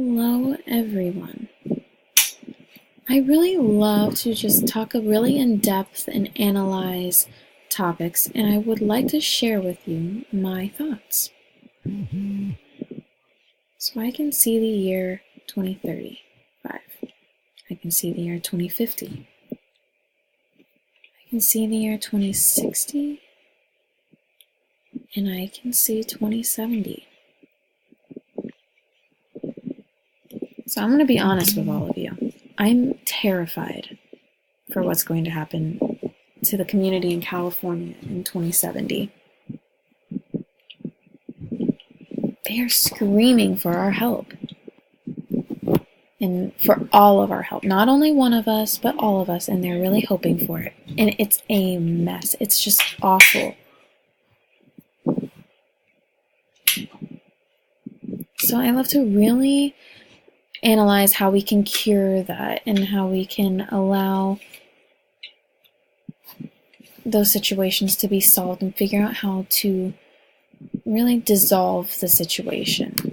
Hello, everyone. I really love to just talk really in depth and analyze topics, and I would like to share with you my thoughts. So I can see the year 2035. I can see the year 2050. I can see the year 2060. And I can see 2070. So I'm going to be honest with all of you. I'm terrified for what's going to happen to the community in California in 2070. They are screaming for our help. And for all of our help. Not only one of us, but all of us. And they're really hoping for it. And it's a mess. It's just awful. So I love to really analyze how we can cure that and how we can allow those situations to be solved and figure out how to really dissolve the situation.